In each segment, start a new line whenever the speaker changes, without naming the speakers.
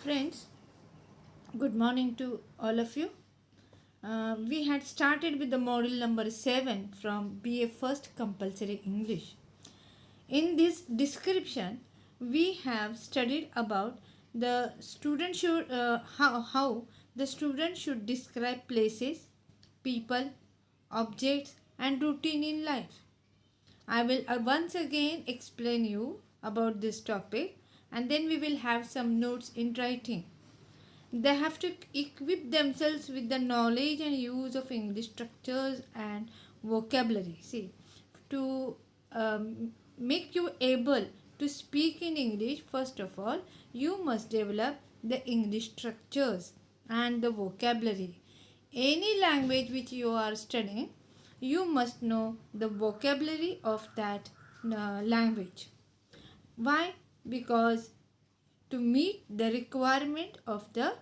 Friends, good morning to all of you. We had started with the module number 7 from BA First Compulsory English. In this description, we have studied about the student should how the student should describe places, people, objects, and routine in life. I will once again explain you about this topic, and then we will have some notes in writing. They have to equip themselves with the knowledge and use of English structures and vocabulary. See, to make you able to speak in English, first of all, you must develop the English structures and the vocabulary. Any language which you are studying, you must know the vocabulary of that language. Why? Because to meet the requirement of the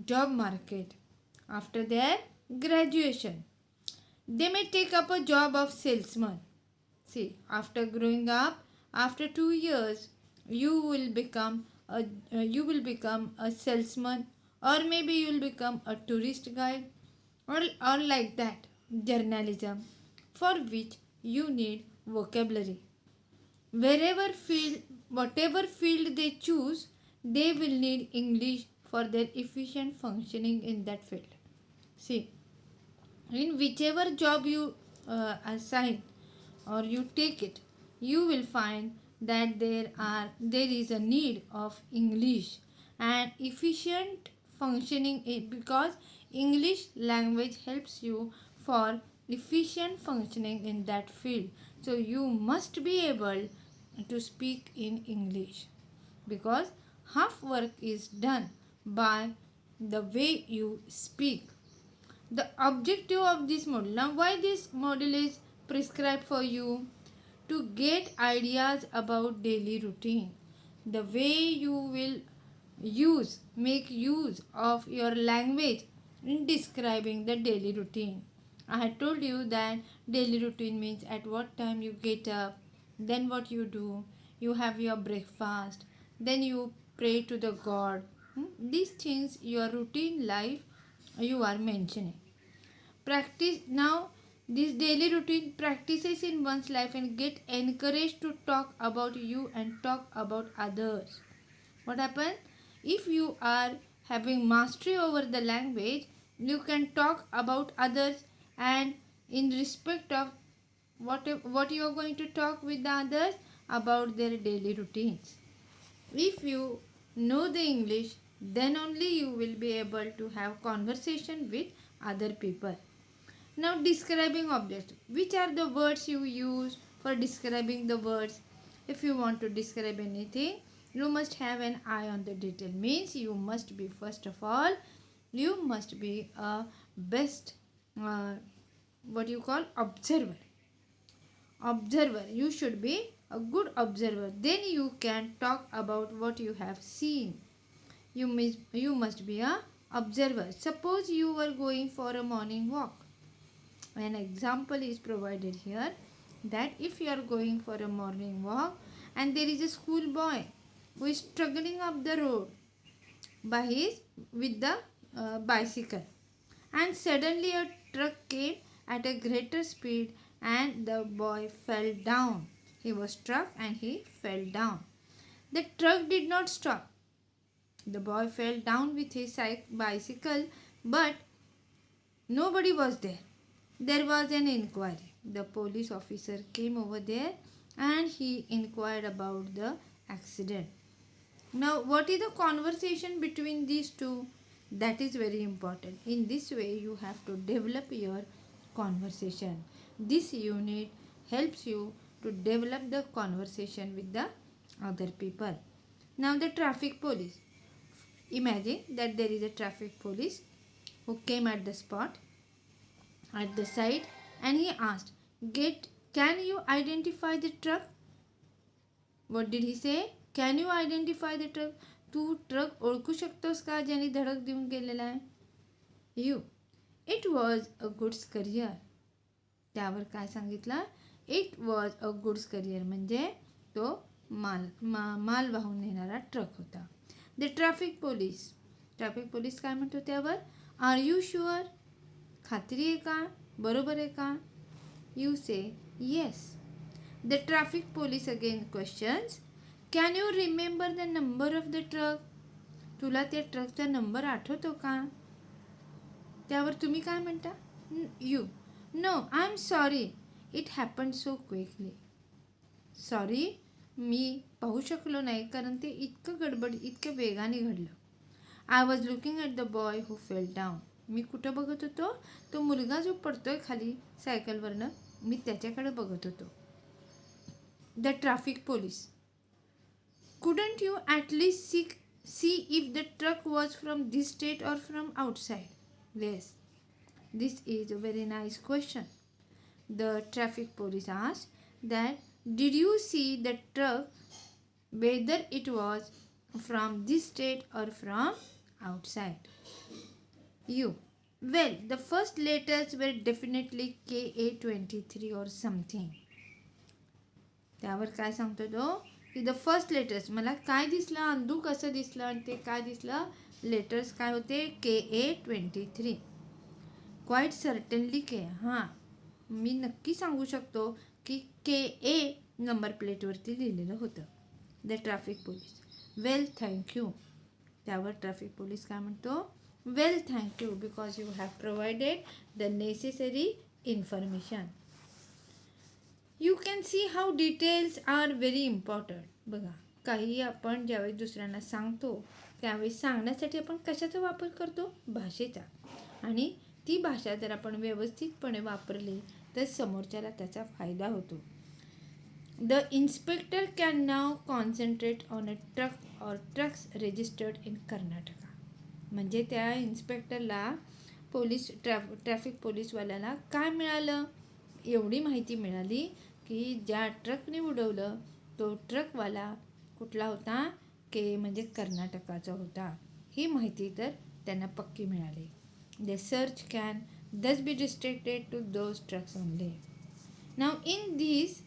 job market after their graduation. They may take up a job of salesman. See, after growing up, after 2 years, you will become a salesman, or maybe you will become a tourist guide, or like that journalism, for which you need vocabulary. Wherever field, whatever field they choose, they will need English for their efficient functioning in that field. See, in whichever job you assign or you take it, you will find that there is a need of English and efficient functioning because English language helps you for efficient functioning in that field. So you must be able to speak in English because half work is done by the way you speak. The objective of this model, now why this model is prescribed for you? To get ideas about daily routine, the way you will make use of your language in describing the daily routine. I had told you that daily routine means at what time you get up, then what you do, you have your breakfast, then you pray to the God. These things, your routine life, you are mentioning. Practice now these daily routine practices in one's life and get encouraged to talk about you and talk about others. What happens? If you are having mastery over the language, you can talk about others and in respect of what you are going to talk with the others about their daily routines. If you know the English, then only you will be able to have conversation with other people. Now describing objects. Which are the words you use for describing the words? If you want to describe anything, you must have an eye on the detail. Means you must be, first of all, you must be a best what you call observer. Observer. You should be a good observer. Then you can talk about what you have seen. You must be a observer. Suppose you were going for a morning walk. An example is provided here that if you are going for a morning walk and there is a school boy who is struggling up the road with the bicycle, and suddenly a truck came at a greater speed and the boy fell down. He was struck and he fell down. The truck did not stop. The boy fell down with his bicycle, but nobody was there. There was an inquiry. The police officer came over there and he inquired about the accident. Now, what is the conversation between these two? That is very important. In this way, you have to develop your conversation. This unit helps you to develop the conversation with the other people. Now, the traffic police. Imagine that there is a traffic police who came at the spot at the side and he asked, can you identify the truck? What did he say? Can you identify the truck? तू truck ओळखू शकतोस का ज्याने धडक देऊन गेलेला आहे? You. It was a goods carrier. त्यावर काय सांगितलं? It was a goods carrier म्हणजे तो माल वाहून नेणारा ट्रक होता. द ट्रॅफिक पोलीस काय म्हणतो त्यावर? Are you sure? खात्री आहे का? बरोबर आहे का? You say yes. The traffic police again questions, can you remember the number of the truck? तुला त्या ट्रकचा नंबर आठवतो का? त्यावर तुम्ही काय म्हणता? You, know I am sorry, it happen so quickly. Sorry, मी पाहू शकलो नाही कारण ते इतकं वेगाने घडलं. I was looking at the boy who fell down. मी कुठं बघत होतो? तो मुलगा जो पडतोय खाली सायकलवरनं, मी त्याच्याकडे बघत होतो. The traffic police, couldn't you at least see if the truck was from this state or from outside? Yes, this is a very nice question. The traffic police asked that, did you see the truck, whether it was from this state or from outside? You, well, the first letters were definitely KA23 or something. त्यावर काय सांगतो तो की the first letters, मला काय दिसलं, अंधू कसं दिसलं आणि ते काय दिसलं, लेटर्स काय होते, KA23. क्वाईट सर्टनली के, हां मी नक्की सांगू शकतो की KA नंबर प्लेटवरती लिहिलेलं होतं. The traffic police, well thank you. त्यावर ट्रॅफिक पोलीस काय म्हणतो, well thank you because you have provided the necessary information. You can see how details are very important. बघा, काही आपण ज्यावेळी दुसऱ्यांना सांगतो त्यावेळी सांगण्यासाठी आपण कशाचा वापर करतो? भाषेचा. आणि ती भाषा जर आपण व्यवस्थितपणे वापरली तर समोरच्याला त्याचा फायदा होतो. The inspector can now concentrate on a truck or trucks registered in Karnataka. म्हणजे त्या इन्स्पेक्टरला ट्रॅफिक पोलीसवाल्याला काय मिळालं? एवढी माहिती मिळाली की ज्या ट्रकने उडवलं तो ट्रकवाला कुठला होता? म्हणजे कर्नाटकाचा होता. ही माहिती तर त्यांना पक्की मिळाली. The search can thus be restricted to those trucks only. Now in this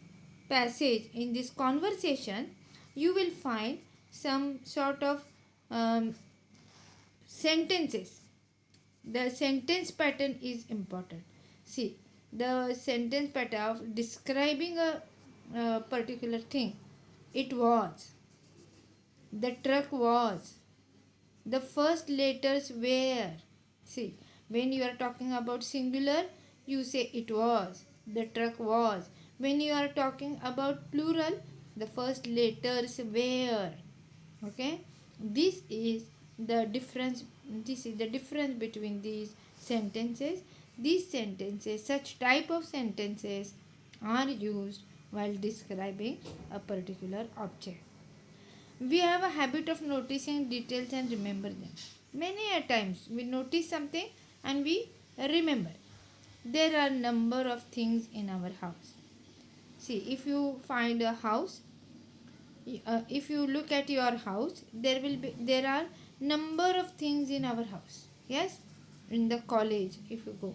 passage, in this conversation, you will find some sort of sentences. The sentence pattern is important. See, the sentence pattern of describing a particular thing. It was, the truck was, the first letters were. See, when you are talking about singular, you say it was, the truck was. When you are talking about plural, the first letters were. Okay, this is the difference. This is the difference between these sentences. These sentences, such type of sentences are used while describing a particular object. We have a habit of noticing details and remember them. Many a times we notice something and we remember. There are number of things in our house. See, if you find a house, if you look at your house, there are number of things in our house. Yes, in the college, if you go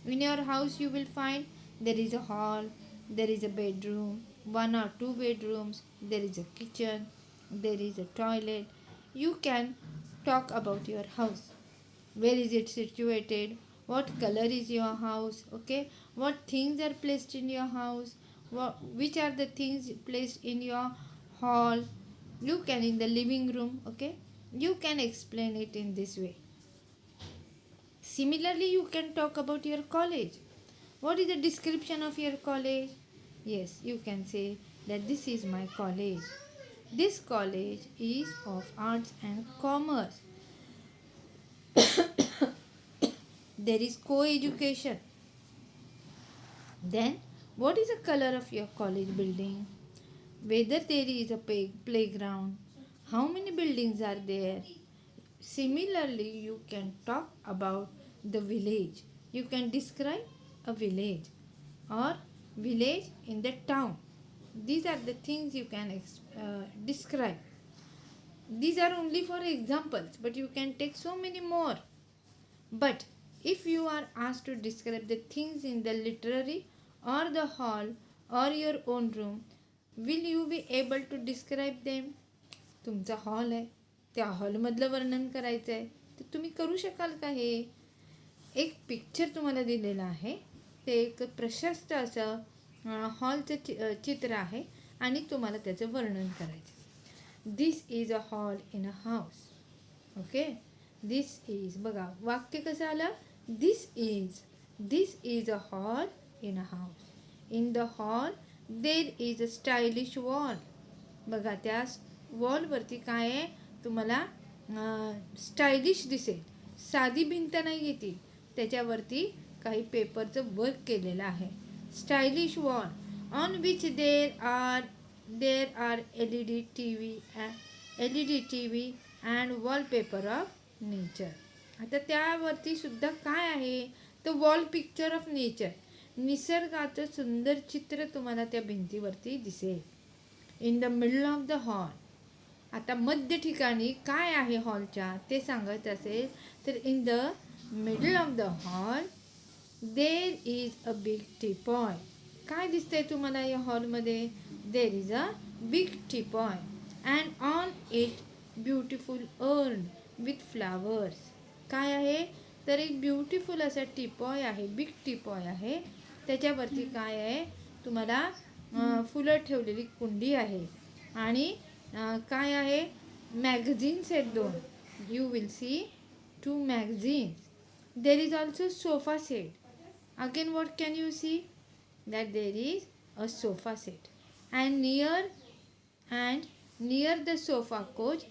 in your house, you will find there is a hall, there is a bedroom, one or two bedrooms, there is a kitchen, there is a toilet. You can talk about your house. Where is it situated? What color is your house? Okay, what things are placed in your house? Which are the things placed in your hall? You can in the living room. Okay, you can explain it in this way. Similarly, you can talk about your college. What is the description of your college? Yes, you can say that this is my college. This college is of arts and commerce. There is co-education. Then, what is the color of your college building? Whether there is a playground? How many buildings are there? Similarly, you can talk about the village. You can describe a village or village in the town. These are the things you can describe. These are only for examples, but you can take so many more. But if you are asked to describe the things in the library or the hall or your own room, will you be able to describe them? तुमचा hall आहे, त्या हॉलमधलं वर्णन करायचं आहे तर तुम्ही करू शकाल का? हे एक पिक्चर तुम्हाला दिलेलं आहे, ते एक प्रशस्त असं हॉलचं चित्र आहे आणि तुम्हाला त्याचं वर्णन करायचं. This is a hall in a house. Okay, this is, बघा वाक्य कसं आलं, this is a hall in a house. In the hall there is a stylish wall. बघा त्या वॉलवरती काय आहे तुम्हाला स्टायलिश दिसेल, साधी भिंत नाही आहे ती, त्याच्यावरती काही पेपरचं वर्क केलेलं आहे. Stylish wall on which there R L E D T V and wallpaper of nature. आता त्यावरती सुद्धा काय आहे तर वॉल पिक्चर ऑफ नेचर, निसर्गाचं सुंदर चित्र तुम्हाला त्या भिंतीवरती दिसेल. In the middle of the hall, आता मध्य ठिकाणी काय आहे हॉलच्या ते सांगायचं असेल तर in the middle of the hall there is a big teapoy. काय दिसतंय तुम्हाला या हॉलमध्ये? देर is a big teapoy and on it beautiful earn with flowers. काय आहे तर एक ब्युटिफुल असा टीपॉय आहे, बिग टीपॉय आहे, त्याच्यावरती काय आहे तुम्हाला फुलं ठेवलेली कुंडी आहे आणि काय आहे मॅगझिन्स आहेत 2. You will see 2 magazines. There is also sofa set. Again what can you see? That there is a sofa set and near the sofa coach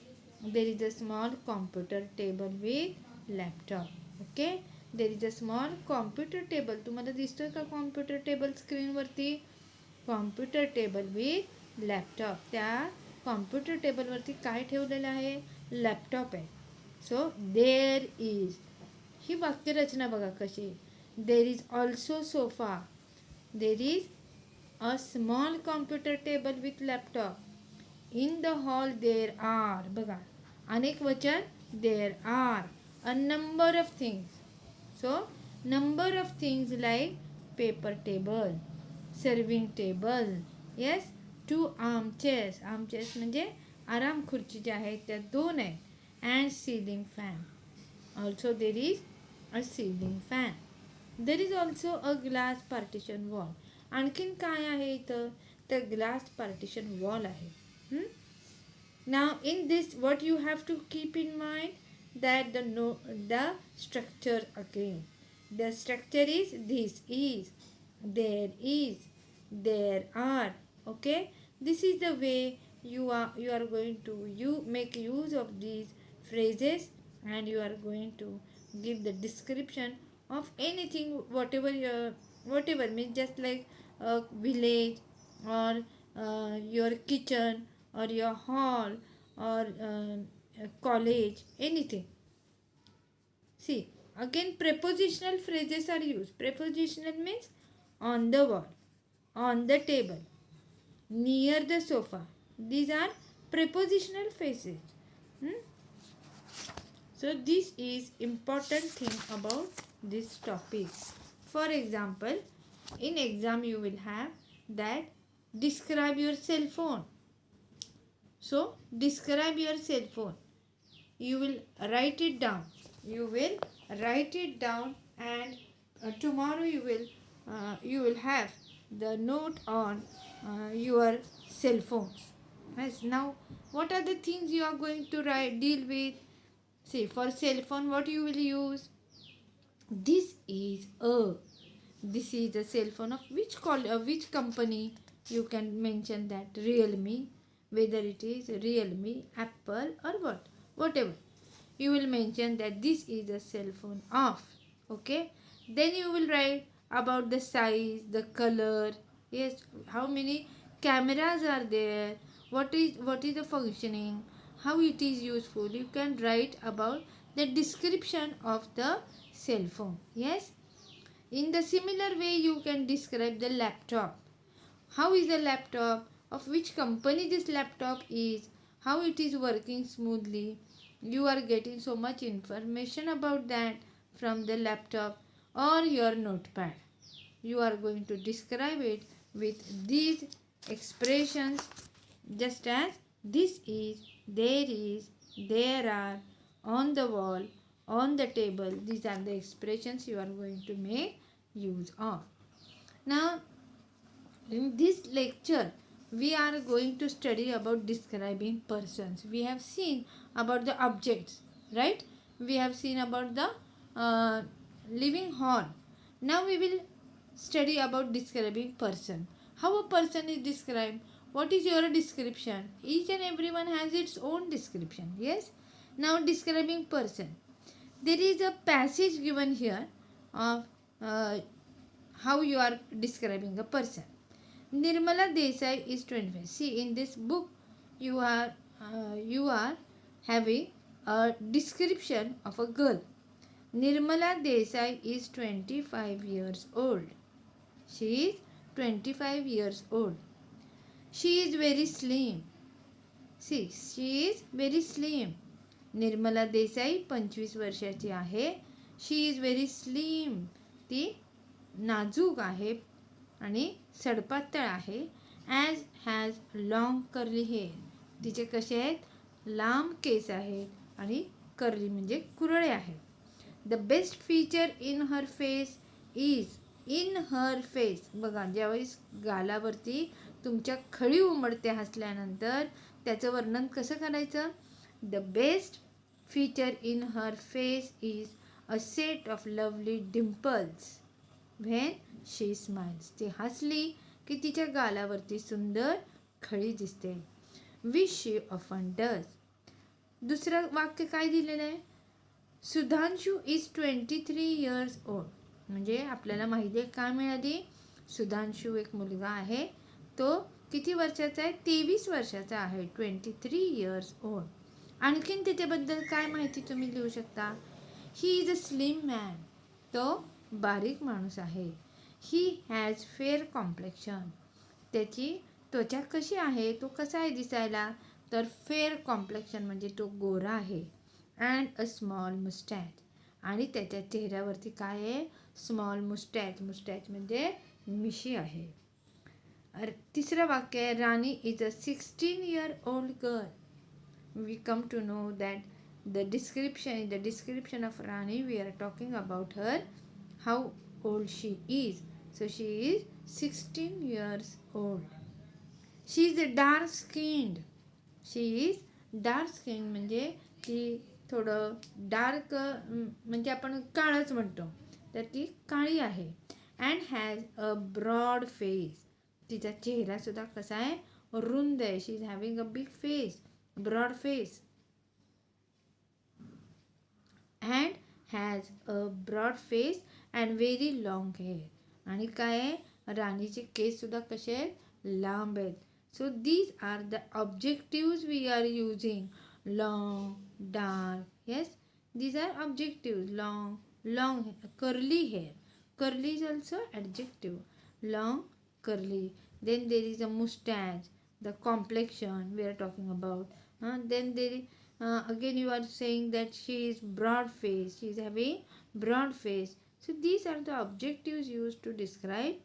there is a small computer table with laptop. Okay, there is a small computer table. तुम्हाला दिसतोय का computer table स्क्रीनवरती? Computer table with laptop. त्या computer टेबलवरती काय ठेवलेलं आहे? Laptop आहे. सो देर इज, ही वाक्यरचना बघा कशी. There is also sofa, there is a small computer table with laptop. In the hall there are, बघा अनेक वचन, there are a number of things. So number of things like paper table, serving table, yes, 2 armchairs. Armchairs म्हणजे आराम खुर्ची ज्या आहेत त्या 2 आहेत. And ceiling fan, also there is a ceiling fan. There is also a glass partition wall. आणखीन काय आहे इथं तर ग्लास पार्टिशन वॉल आहे. Now in this what you have to keep in mind that the structure again. The structure is this is, there are. Okay, this is the way you are going to make use of these phrases and you are going to give the description of anything, whatever means just like a village or your kitchen or your hall or a college, anything. See, again prepositional phrases are used. Prepositional means on the wall, on the table, near the sofa. These are prepositional phrases. So this is important thing about this topic. For example, in exam you will have that describe your cell phone. So describe your cell phone. You will write it down. And tomorrow you will have the note on your cell phones. Yes. Now what are the things you are going to deal with? See, for cell phone what you will use? This is a cell phone of which company? You can mention that Realme, whether it is Realme, Apple or whatever. You will mention that this is a cell phone of. Okay. Then you will write about the size, the color. Yes, how many cameras are there? What is the functioning? How it is useful? You can write about the description of the cell phone. Yes. In the similar way, you can describe the laptop. How is the laptop? Of which company this laptop is? How it is working smoothly? You are getting so much information about that from the laptop or your notepad. You are going to describe it with these expressions, just as this is, there is, there are, on the wall, on the table. These are the expressions you are going to make use of. Now, in this lecture, we are going to study about describing persons. We have seen about the objects, right? We have seen about the living horn. Now we will study about describing person. How a person is described? What is your description? Each and everyone has its own description. Yes. Now describing person. There is a passage given here of how you are describing a person. Nirmala Desai is 25. See, in this book, you are having a description of a girl. Nirmala Desai is 25 years old. She is 25 years old. She is very slim. See, she is very slim. Nirmala Desai 25 वर्षाची आहे. She is very slim. ती नाजूक आहे आणि सडपातळ आहे. As has long curly hair. तिचे कसे आहेत? लांब केस आहेत आणि कर्ली म्हणजे कुरळे आहेत. The best feature in her face is in her face. बघा, ज्यावेळेस गालावरती तुमच्या खळी उमडते हसल्यानंतर, त्याचं वर्णन कसं करायचं? The best feature in her face is a set of lovely dimples when she smiles. ती हसली की तिच्या गालावरती सुंदर खळी दिसते. Which she often does. दुसरं वाक्य काय दिलेलं आहे? Sudhanshu is 23 years old. म्हणजे आपल्याला माहिती आहे काय मिळाली? सुधांशू एक मुलगा आहे. तो किती वर्षाचा आहे? 23 वर्षाचा आहे. 23 इयर्स ओल्ड. आणखीन त्याच्याबद्दल काय माहिती तुम्ही लिहू शकता? ही इज अ स्लिम मॅन. तो बारीक माणूस आहे. He has fair complexion. त्याची त्वचा कशी आहे? तो कसा आहे दिसायला? तर फेअर कॉम्प्लेक्शन म्हणजे तो गोरा आहे. And a small moustache. आणि त्याच्या चेहऱ्यावरती काय आहे? स्मॉल मुस्टॅच. मुस्टॅच म्हणजे मिशी आहे. तिसरं वाक्य आहे, Rani is a 16 year old girl. We come to know that the description of Rani, we are talking about her, how old she is. So she is 16 years old. She is dark skinned. She is dark skinned म्हणजे ती थोडं dark म्हणजे आपण काळच म्हणतो, तर ती काळी आहे. And has a broad face. तिचा चेहरा सुद्धा कसा आहे? रुंद आहे. She is having a big face, broad face. and has a broad face and very long hair. आणि काय आहे? राणीचे केस सुद्धा कसे आहेत? लांब आहेत. So these are the objectives we are using. Long, dark. Yes, these are objectives. Long curly hair. Curly is also adjective. Long, curly. Then there is a moustache. The complexion we are talking about. Then there is again you are saying that she is broad face. She is having broad face. So these are the adjectives used to describe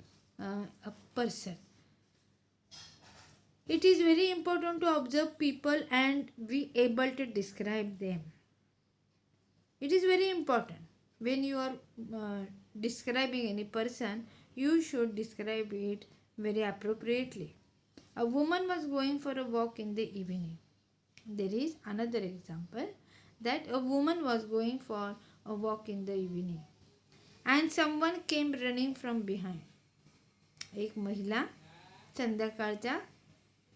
a person. It is very important to observe people and be able to describe them. It is very important. When you are describing any person, you should describe it very appropriately. A woman was going for a walk in the evening. There is another example that a woman was going for a walk in the evening and someone came running from behind. एक महिला संध्याकाळच्या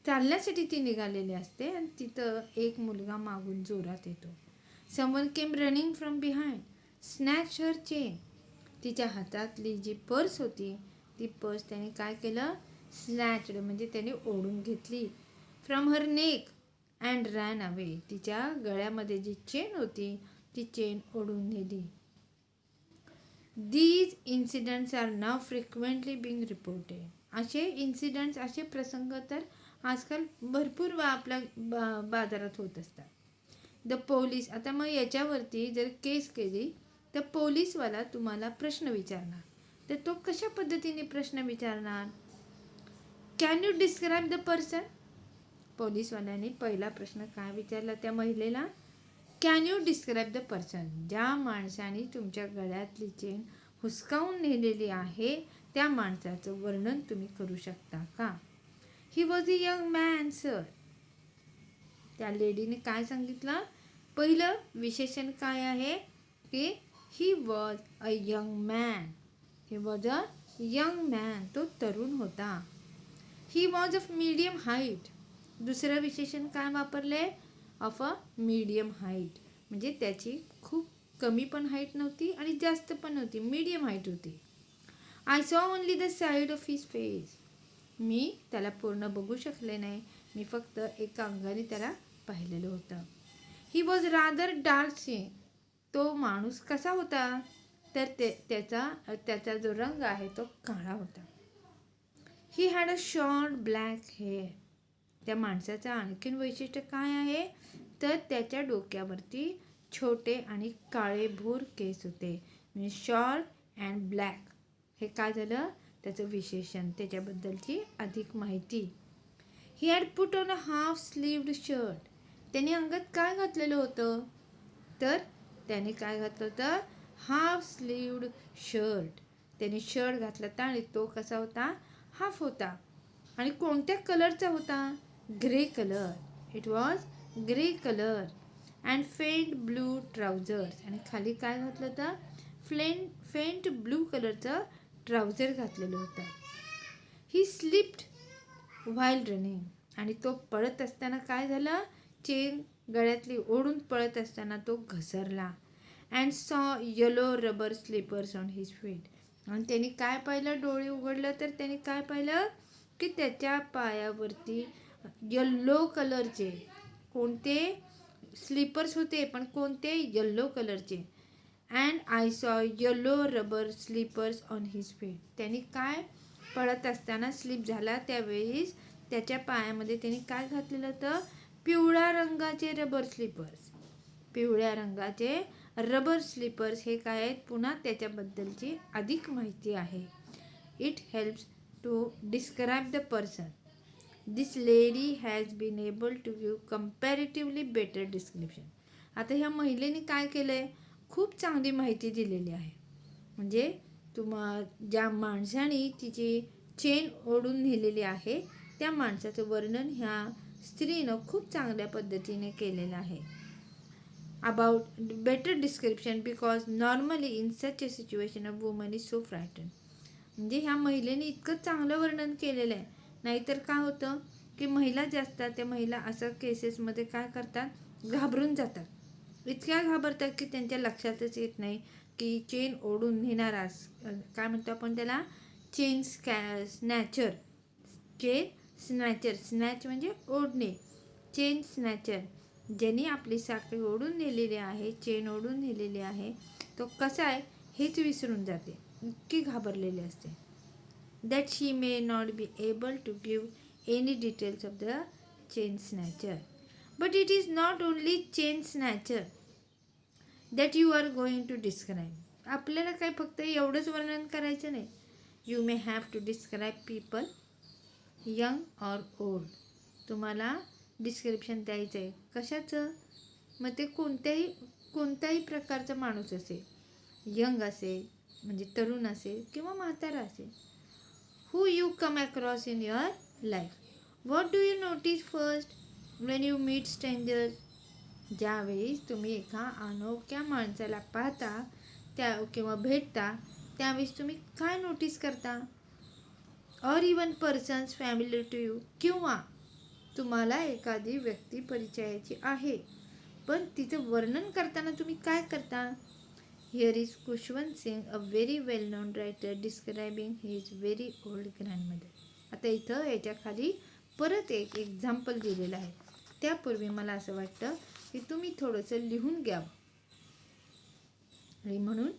चालण्यासाठी ती निघालेली असते आणि तिथं एक मुलगा मागून जोरात येतो. Someone came running from behind, snatched her chain. तिच्या हातातली जी पर्स होती ती पर्स त्याने काय केलं? स्नॅच्ड म्हणजे त्याने ओढून घेतली. From her neck and ran away. तिच्या गळ्यामध्ये जी चेन होती ती चेन ओढून नेली. These incidents are now frequently being reported. असे इन्सिडेंट्स, असे प्रसंग तर आजकाल भरपूर आपल्या बाजारात होत असतात. The police. आता मग याच्यावरती जर केस केली तर पोलीसवाला तुम्हाला प्रश्न विचारणार. तर तो कशा पद्धतीने प्रश्न विचारणार? Can you describe the person. पोलीसवाल्याने पहिला प्रश्न काय विचारला त्या महिलेला? Can you describe the person? ज्या माणसाने तुमच्या गळ्यातली चेन हुसकावून नेलेली आहे त्या माणसाचं वर्णन तुम्ही करू शकता का? He was a young man sir. त्या लेडीने काय सांगितलं? पहिलं विशेषण काय आहे की he was a young man. He was a young man. तो तरुण होता. He was of medium height. दुसरं विशेषण काय वापरले? Of a medium height. म्हणजे त्याची खूप कमी पण हाईट नव्हती आणि जास्त पण नव्हती, मीडियम हाईट होती. I saw only the side of his face. मी त्याला पूर्ण बघू शकले नाही, मी फक्त एका अंगाने त्याला पाहिलेलं होतं. He was rather dark skin. तो माणूस कसा होता? तर त्याचा जो रंग आहे तो काळा होता. He had a short black hair. त्या माणसाचं आणखीन वैशिष्ट्य काय आहे? तर त्याच्या डोक्यावरती छोटे आणि काळेभोर केस होते. म्हणजे शॉर्ट अँड ब्लॅक. हे काय झालं? त्याचं विशेषण, त्याच्याबद्दलची अधिक माहिती. He had put on a half sleeved shirt. त्याने अंगात काय घातलेलं होतं? तर त्याने काय घातलं होतं? Half sleeved shirt. त्याने शर्ट घातला होता आणि तो कसा होता? हाफ होता. आणि कोणत्या कलरचा होता? Grey colour. It was grey colour. And फेंट ब्लू ट्राउझर्स. आणि खाली काय घातलं होतं? फेंट ब्लू कलरचं ट्राउझर घातलेलं होतं. ही स्लिप्ड व्हाईल रनिंग. आणि तो पळत असताना काय झालं? चेन गळ्यातली ओढून पळत असताना तो घसरला. And saw yellow rubber slippers on his feet. आणि त्यांनी काय पाहिलं? डोळे उघडलं तर त्यांनी काय पाहिलं की त्याच्या पायावरती येल्लो कलरचे कोणते स्लीपर्स होते, पण कोणते? येल्लो कलरचे. And I saw yellow rubber slippers on his feet. त्यांनी काय पळत असताना स्लिप झाला त्यावेळीस त्याच्या पायामध्ये त्यांनी काय घातलेलं होतं? पिवळ्या रंगाचे रबर स्लीपर्स. पिवळ्या रंगाचे रबर स्लीपर्स हे काय आहेत? पुन्हा त्याच्याबद्दलची अधिक माहिती आहे. It helps to describe the person. This lady has been able to give comparatively better description. आता ह्या महिलेने काय केलं आहे? खूप चांगली माहिती दिलेली आहे. म्हणजे ज्या माणसाने तिची चेन ओढून नेलेली आहे त्या माणसाचं वर्णन ह्या स्त्रीनं खूप चांगल्या पद्धतीने केलेलं आहे. About better description because normally in such a situation a woman is so frightened. म्हणजे ह्या महिलेने इतकं चांगलं वर्णन केलेलं आहे. नाहीतर काय होतं की महिला जे असतात त्या महिला असं केसेसमध्ये काय करतात? घाबरून जातात. इतक्या घाबरतात की त्यांच्या लक्षातच येत नाही की चेन ओढून नेणारा काय म्हणतो आपण त्याला? चेन स्नॅचर. चेन स्नॅचर. स्नॅच म्हणजे ओढणे. चेन स्नॅचर. ज्यांनी आपली साखळी ओढून नेलेली आहे, चेन ओढून नेलेली आहे, तो कसा आहे हेच विसरून जाते. इतकी घाबरलेली असते. That she may not be able to give any details of the chain snatcher. But it is not only chain snatcher that you are going to describe. आपल्याला काय फक्त एवढंच वर्णन करायचं नाही. You may have to describe people young or old. तुम्हाला description द्यायचं आहे. कशाचं? मग ते कोणत्याही प्रकारचा माणूस असेल, यंग असेल म्हणजे तरुण असेल किंवा म्हातारा असेल. Who you come across in your life. What do you notice first when you meet strangers. ज्यावेळेस तुम्ही एका अनोळख्या माणसाला पाहता किंवा भेटता त्यावेळेस तुम्ही काय नोटीस करता? Or even persons family to you. किंवा तुम्हाला एखादी व्यक्ती परिचयाची आहे पण तिचं वर्णन करताना तुम्ही काय करता? Here is Khushwant Singh a very well known writer describing his very old grandmother. आता इथं याच्या खाली परत एक एक्झाम्पल दिलेलं आहे. त्यापूर्वी मला असं वाटतं की तुम्ही थोडंसं लिहून घ्यावं. आणि म्हणून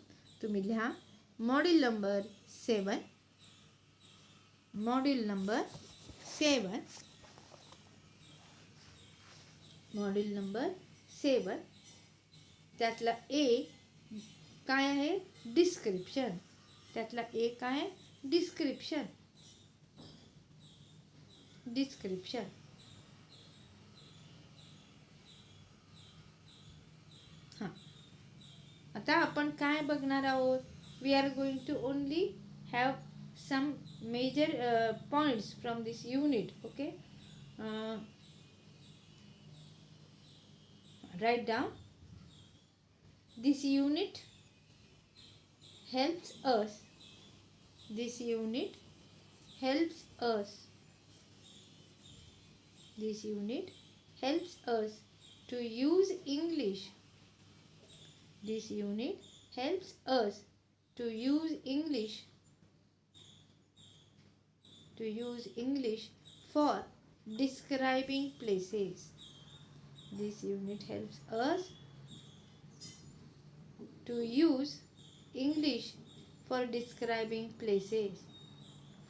तुम्ही लिहा module number 7. Module number 7. Module number 7 त्यातला ए काय आहे? डिस्क्रिप्शन. त्यातला ए काय आहे? डिस्क्रिप्शन. डिस्क्रिप्शन. आता आपण काय बघणार आहोत? We are going to only have some major points from this unit. Okay, write down. This unit helps us. This unit helps us. This unit helps us to use English. This unit helps us to use English. To use English for describing places. This unit helps us to use English for describing places.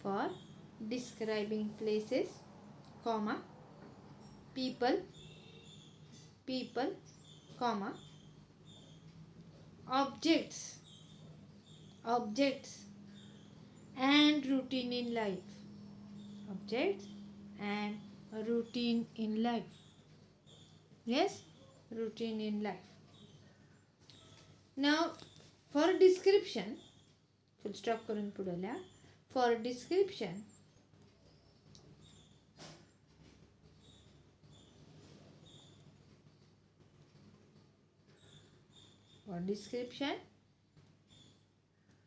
For describing places, comma, people, comma, objects, and routine in life. Objects and routine in life. Yes, routine in life. Now, for description, full stop करून पुढल्या. For description,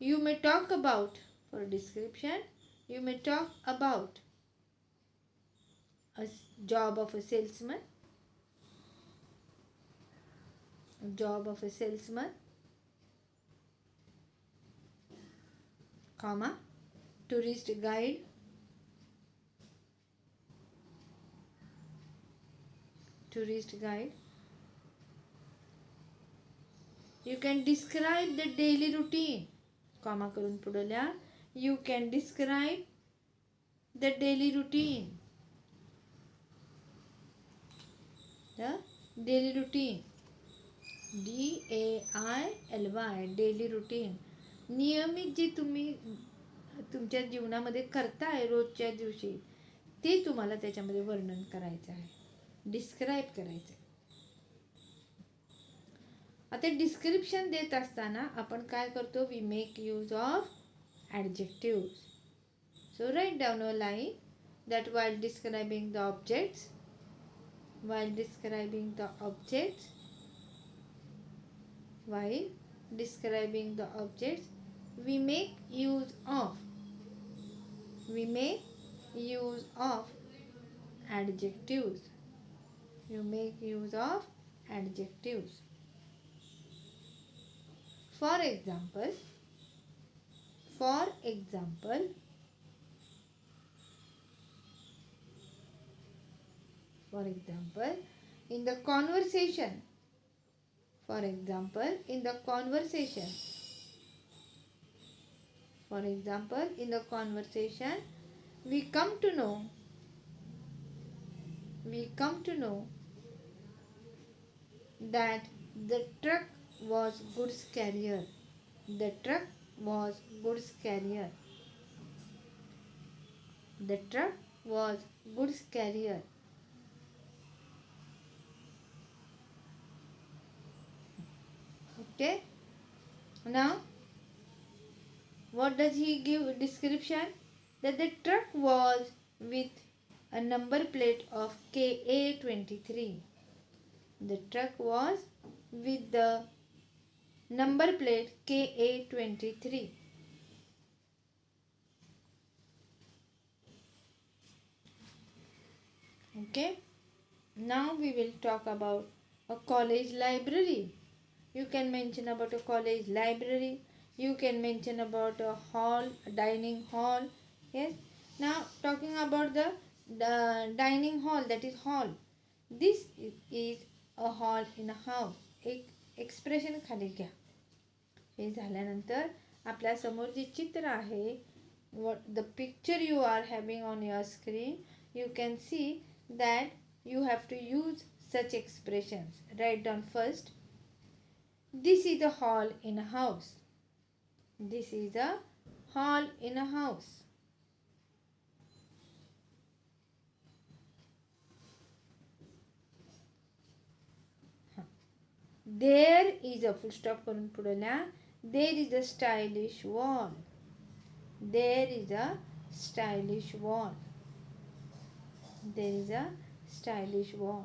you may talk about. For description, you may talk about a job of a salesman. Job of a salesman, comma, tourist guide, you can describe the daily routine, comma करून पुढल्या. You can describe the daily routine. The daily routine. DAILY, daily routine. नियमित जे तुम्ही तुमच्या जीवनामध्ये करताय रोजच्या दिवशी, ते तुम्हाला त्याच्यामध्ये वर्णन करायचं आहे, डिस्क्राईब करायचं आहे. आता डिस्क्रिप्शन देत असताना आपण काय करतो? We make use of adjectives. So write down a line that while describing the objects, while describing the objects, we make use of adjectives. You make use of adjectives. For example, in the conversation, we come to know that the truck was goods carrier. The truck was goods carrier. Okay. Now, what does he give description? That the truck was with a number plate of KA23. The truck was with the number plate KA23. Okay. Now we will talk about a college library. You can mention about a college library. You can mention about a hall, a dining hall. Yes. Now talking about the dining hall, that is hall. This is a hall in a house. एक expression खाली घ्या. हे झाल्यानंतर आपल्या समोर जे चित्र आहे, what the picture you are having on your screen, you can see that you have to use such expressions. Write down first. This is a hall in a house. This is a hall in a house. There is a full stop करून पुढे लिहा. There is a stylish wall. There is a stylish wall. There is a stylish wall.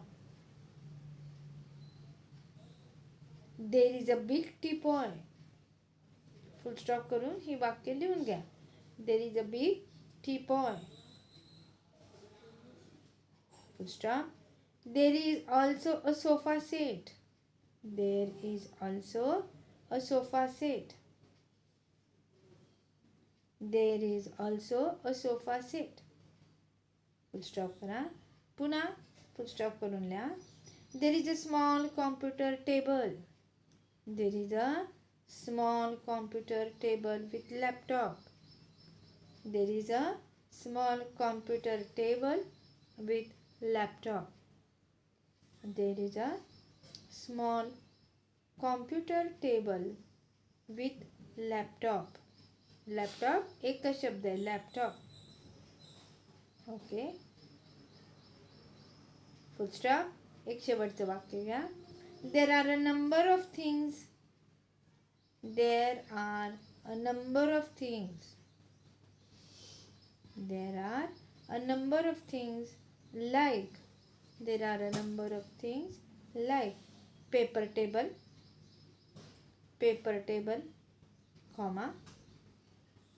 There is a big teapoy. Full stop करून ही वाक्य लिहून घ्या. There is a big teapoy. Full stop. There is also a sofa set. There is also a sofa set. There is also a sofa set. Full stop करा. पुन्हा full stop करून लिहा. There is a small computer table. There is a small computer table with laptop. There is a small computer table with laptop. There is a small computer table with laptop. Laptop एकच शब्द आहे, laptop. Okay. Full stop. एक शेवटचं वाक्य घ्या. There are a number of things. There are a number of things. There are a number of things like. There are a number of things like paper table, comma,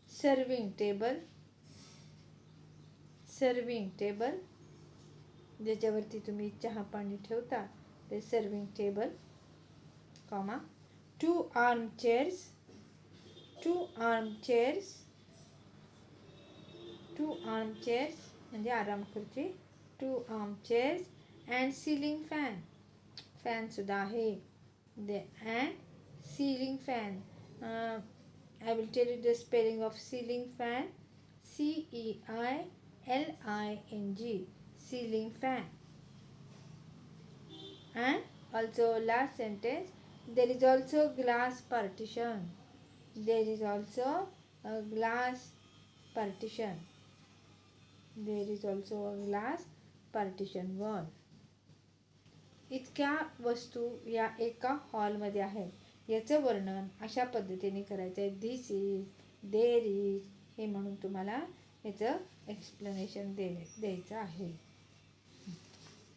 serving table, ज्याच्यावरती तुम्ही चहा पाणी ठेवता ते serving table, comma, two armchairs, म्हणजे आराम खुर्ची. Two armchairs and ceiling fan सुद्धा आहे. And ceiling fan. I will tell you the spelling of ceiling fan. CEILING. Ceiling fan. And also last sentence. There is also glass partition. There is also a glass partition. There is also a glass partition wall. इतक्या वस्तू या एका हॉलमध्ये आहेत. याचं वर्णन अशा पद्धतीने करायचं आहे. दिस इज, देर इज, हे म्हणून तुम्हाला याचं एक्सप्लेनेशन द्यायचं आहे.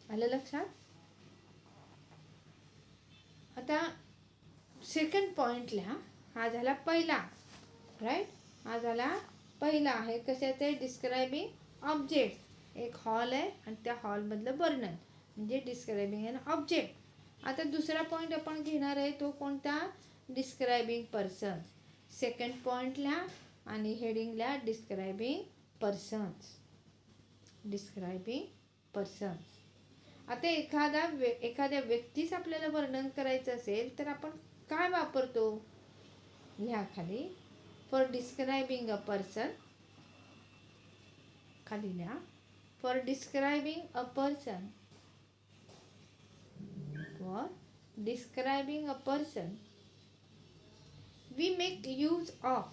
आलं लक्षात? आता सेकंड पॉईंट लिहा. हा झाला पहिला, राईट. हा झाला पहिला आहे कशाचं आहे? Describing object. एक हॉल आहे आणि त्या हॉलमधलं वर्णन म्हणजे डिस्क्रायबिंग अन ऑब्जेक्ट. आता दुसरा पॉईंट आपण घेणार आहे तो कोणता? Describing person. सेकंड पॉईंट लिहा आणि हेडिंग लिहा डिस्क्रायबिंग पर्सन्स. Describing persons. आता एखाद्या व्यक्तीच आपल्याला वर्णन करायचं असेल तर आपण काय वापरतो? लिहा खाली. फॉर डिस्क्रायबिंग अ पर्सन, खाली लिहा. For describing a person. For describing a person, we make use of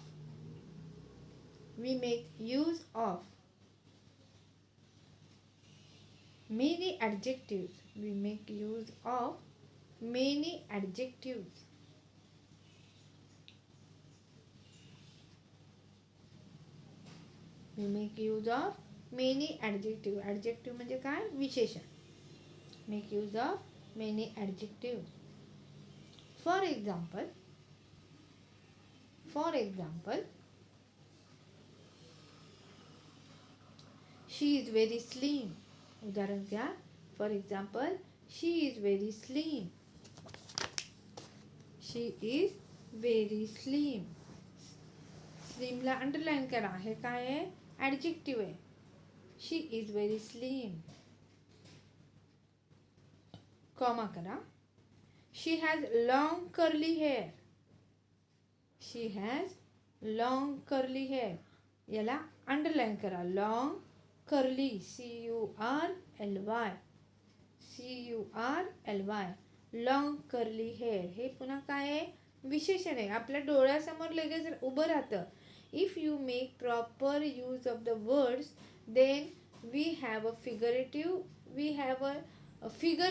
many adjectives. We make use of many adjectives. We make use of many adjective. Adjective म्हणजे काय? विशेषण. Make use of many adjectives. For example, she is very slim. उदाहरण घ्या. For example, she is very slim. She is very slim. स्लिमला underline करा. हे काय आहे? ॲडजेक्टिव्ह आहे. She is very slim. Comma करा. She has long curly hair. She has long curly hair. याला अंडरलाईन करा. Long curly, CURLY. Long curly hair. हे पुन्हा काय आहे? विशेषण आहे. आपल्या डोळ्यासमोर लगेच उभं राहतं. If you make proper use of the words then we have a figure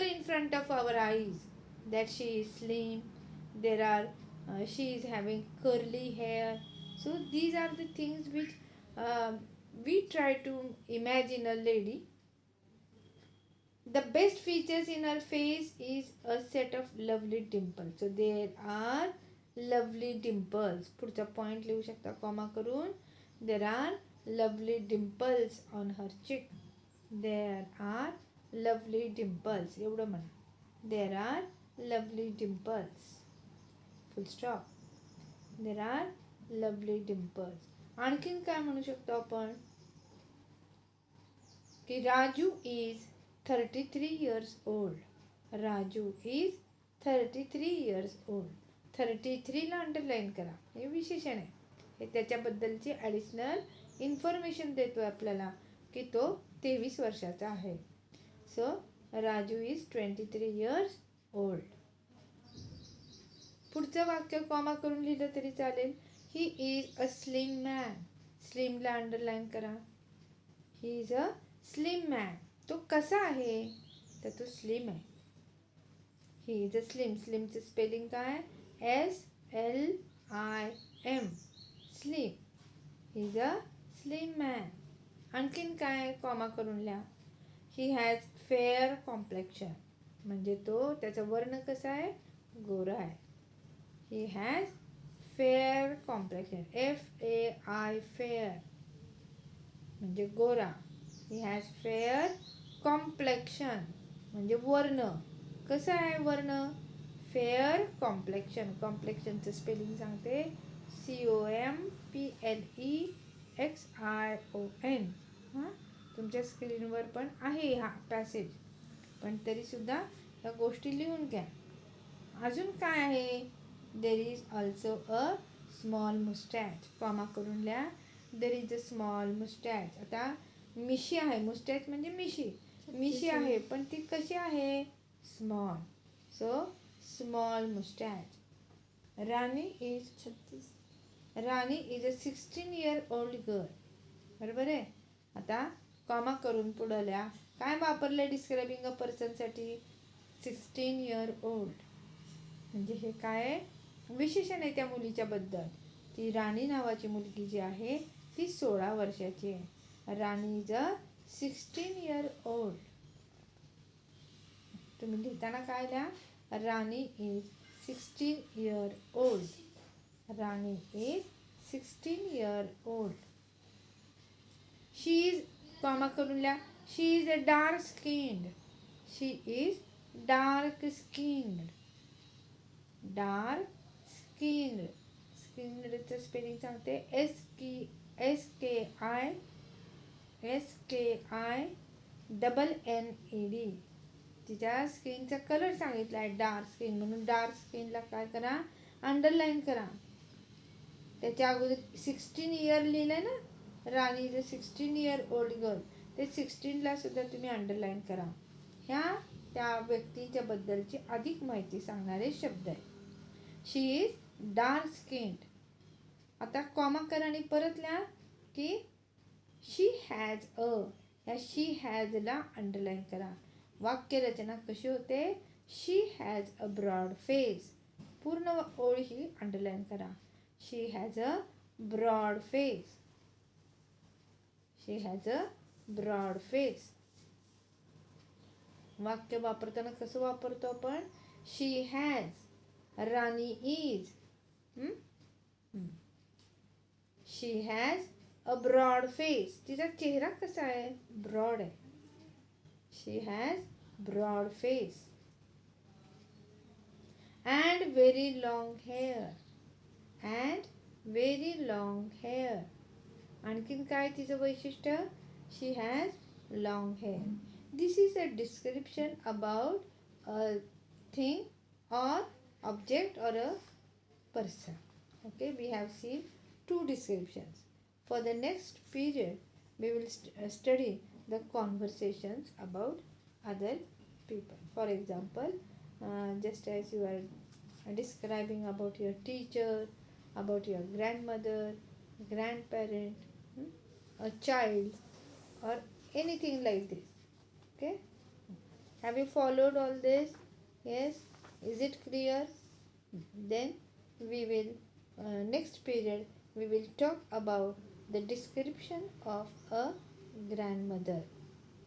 in front of our eyes. that she is slim. There are she is having curly hair. So these are the things which we try to imagine a lady. The best features in her face is a set of lovely dimples. So there are lovely dimples. पुढचा point लिहू शकता comma करून. There are lovely dimples on her cheek. There are lovely dimples. एवढं म्हणा. There are lovely dimples. Full stop. There are lovely dimples. आणखीन काय म्हणू शकतो आपण की Raju is 33 years old. Raju is 33 years old. 33ला अंडरलाईन करा. हे विशेषण आहे. हे त्याच्याबद्दलची ॲडिशनल इन्फॉर्मेशन देतो आपल्याला की तो 23 वर्षाचा आहे. सो राजू इज 23 years old. पुढचं वाक्य कॉमा करून लिहिलं तरी चालेल. He is a slim man. स्लिमला अंडरलाईन करा. He is a slim man. तो कसा आहे तर तो स्लिम आहे. He is a slim. स्लिमचं स्पेलिंग काय? SLIM. Slim. He is a slim man. आणखीन काय कॉमा करून लिहा. He has fair complexion. म्हणजे तो त्याचा वर्ण कसा आहे? गोरा आहे. He has fair complexion. FAI fair म्हणजे गोरा. ही हॅज फेअर कॉम्प्लेक्शन म्हणजे वर्ण. कसं आहे वर्ण? Fair complexion. कॉम्प्लेक्शनचं स्पेलिंग सांगते. COMPLEXION. हां, तुमच्या स्क्रीनवर पण आहे हा पॅसेज, पण तरीसुद्धा या गोष्टी लिहून घ्या. अजून काय आहे? There is also a small moustache. Comma करून लिहा. There is a small moustache. आता मिशी आहे. मुस्टॅच म्हणजे मिशी. मिशी आहे पण ती कशी आहे? Small. So small moustache. Rani is 16 year old girl. बरोबर आहे. आता कॉमा करून पुढं लिहा. काय वापरलं डिस्क्रायबिंग अ पर्सनसाठी? 16 year old. म्हणजे हे काय विशेषण आहे त्या मुलीच्या बद्दल. ती राणी नावाची मुलगी जी आहे ती 16 वर्षाची आहे. Rani is a 16 year old. तुम्ही लिहिताना काय लिहा? Rani is 16 year old. Rani is 16 year old. She is comma करून लिहा. She is a dark skinned. She is dark skinned. Dark skinned. स्किन्डचं स्पेलिंग सांगते. SKINNED. तिच्या स्किनचा कलर सांगितला आहे डार्क स्किन म्हणून. डार्क स्किनला काय करा? अंडरलाईन करा. त्याच्या अगोदर 16 year लिहिलं आहे ना. राणी is a 16 year old girl. ते 16ला सुद्धा तुम्ही अंडरलाईन करा. ह्या त्या व्यक्तीच्या बद्दलची अधिक माहिती सांगणारे शब्द आहेत. She is dark skinned. आता कॉमा करा आणि परत लिहा की शी हॅज अ. ह्या शी हॅजला अंडरलाईन करा. वाक्यरचना कशी होते? She has a broad face. पूर्ण ओळ ही अंडरलाईन करा. She has a broad face. She has a broad face. वाक्य वापरताना कसं वापरतो आपण? She has. Rani is. She has a broad face. तिचा चेहरा कसा आहे? ब्रॉड आहे. She has broad face. And very long hair. And very long hair. आणखीन काय तिचं वैशिष्ट्य? She has long hair. This is a description about a thing or object or a person. Okay, we have seen 2 descriptions. For the next period, we will study the conversations about other people. For example, just as you are describing about your teacher, about your grandmother, grandparent, a child, or anything like this. Okay, have you followed all this? Yes. Is it clear? Then we will, next period, we will talk about the description of a grandmother,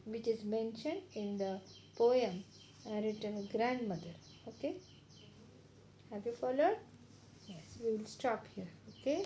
which is mentioned in the poem written Grandmother. Okay? Have you followed? Yes, we will stop here. Okay?